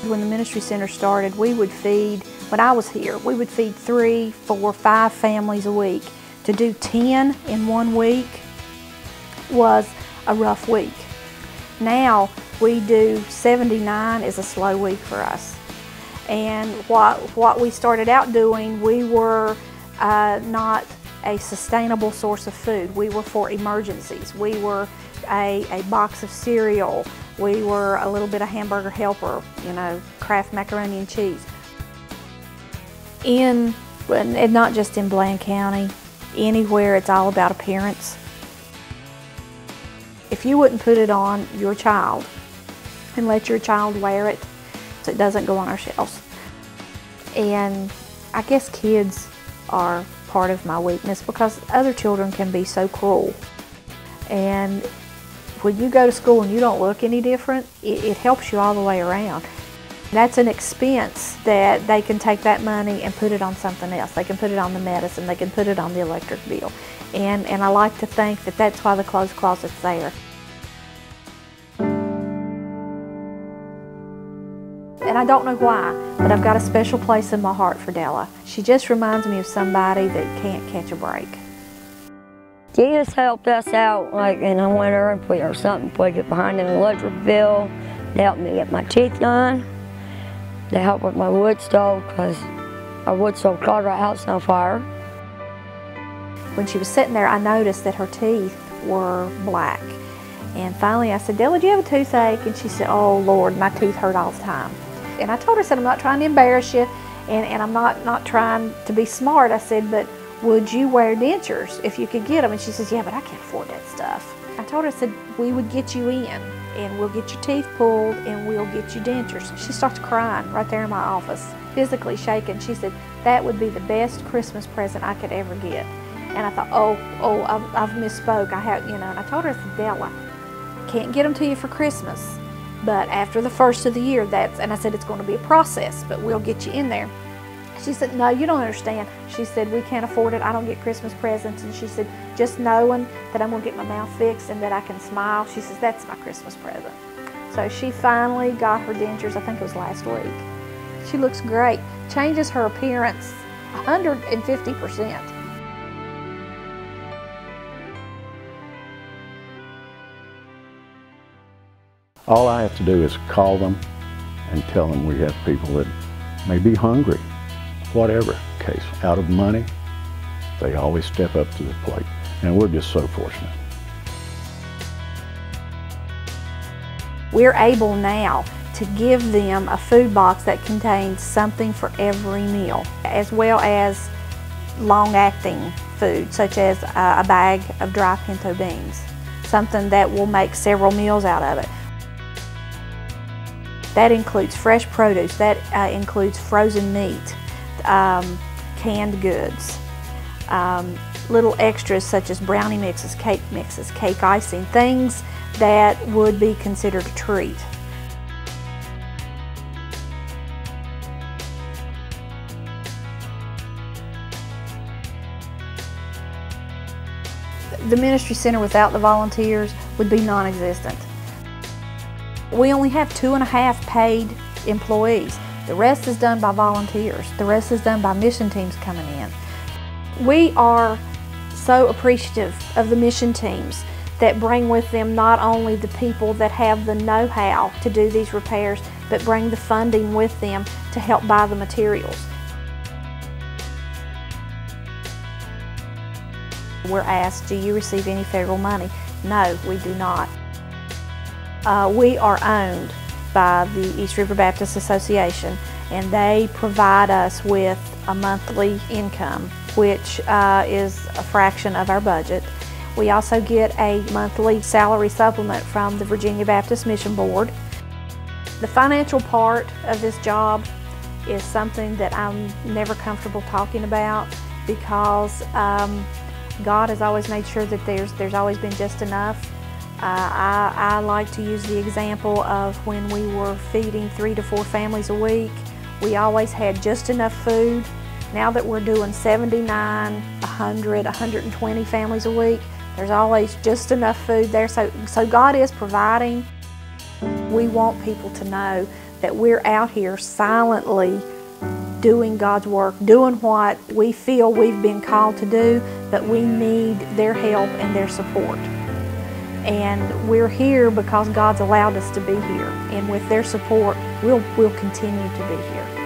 When the ministry center started, we would feed, when I was here, we would feed 3, 4, 5 families a week. To do 10 in 1 week was a rough week. Now we do 79 is a slow week for us. And what we started out doing, we were not a sustainable source of food. We were for emergencies. We were a box of cereal. We were a little bit of hamburger helper, you know, Kraft macaroni and cheese. And not just in Bland County, anywhere it's all about appearance. If you wouldn't put it on your child and let your child wear it, so it doesn't go on our shelves. And I guess kids are part of my weakness because other children can be so cruel. And when you go to school and you don't look any different, it helps you all the way around. That's an expense that they can take that money and put it on something else. They can put it on the medicine, they can put it on the electric bill. And I like to think that that's why the clothes closet's there. And I don't know why, but I've got a special place in my heart for Della. She just reminds me of somebody that can't catch a break. Jesus helped us out like in the winter and put or something, put it behind an electric bill. They helped me get my teeth done. They helped with my wood stove because our wood stove caught our house on fire. When she was sitting there, I noticed that her teeth were black. And finally I said, Della, do you have a toothache? And she said, oh Lord, my teeth hurt all the time. And I told her, I said, I'm not trying to embarrass you and I'm not trying to be smart. I said, but would you wear dentures if you could get them? And she says, yeah, but I can't afford that stuff. I told her, I said, we would get you in and we'll get your teeth pulled and we'll get you dentures. She starts crying right there in my office, physically shaking. She said, that would be the best Christmas present I could ever get. And I thought, I've misspoke. And I told her, I said, Della, can't get them to you for Christmas, but after the first of the year, and I said, it's going to be a process, but we'll get you in there. She said, no, you don't understand. She said, we can't afford it. I don't get Christmas presents. And she said, just knowing that I'm going to get my mouth fixed and that I can smile, she says, that's my Christmas present. So she finally got her dentures, I think it was last week. She looks great. Changes her appearance 150%. All I have to do is call them and tell them we have people that may be hungry. Whatever case, out of money, they always step up to the plate. And we're just so fortunate. We're able now to give them a food box that contains something for every meal, as well as long-acting food, such as a bag of dry pinto beans, something that will make several meals out of it. That includes fresh produce, that includes frozen meat, canned goods, little extras such as brownie mixes, cake icing, things that would be considered a treat. The ministry center without the volunteers would be non-existent. We only have 2.5 paid employees. The rest is done by volunteers. The rest is done by mission teams coming in. We are so appreciative of the mission teams that bring with them not only the people that have the know-how to do these repairs, but bring the funding with them to help buy the materials. We're asked, do you receive any federal money? No, we do not. We are owned by the East River Baptist Association, and they provide us with a monthly income, which is a fraction of our budget. We also get a monthly salary supplement from the Virginia Baptist Mission Board. The financial part of this job is something that I'm never comfortable talking about because God has always made sure that there's always been just enough. I like to use the example of when we were feeding 3 to 4 families a week. We always had just enough food. Now that we're doing 79, 100, 120 families a week, there's always just enough food there. So God is providing. We want people to know that we're out here silently doing God's work, doing what we feel we've been called to do, but we need their help and their support. And we're here because God's allowed us to be here. And with their support, we'll continue to be here.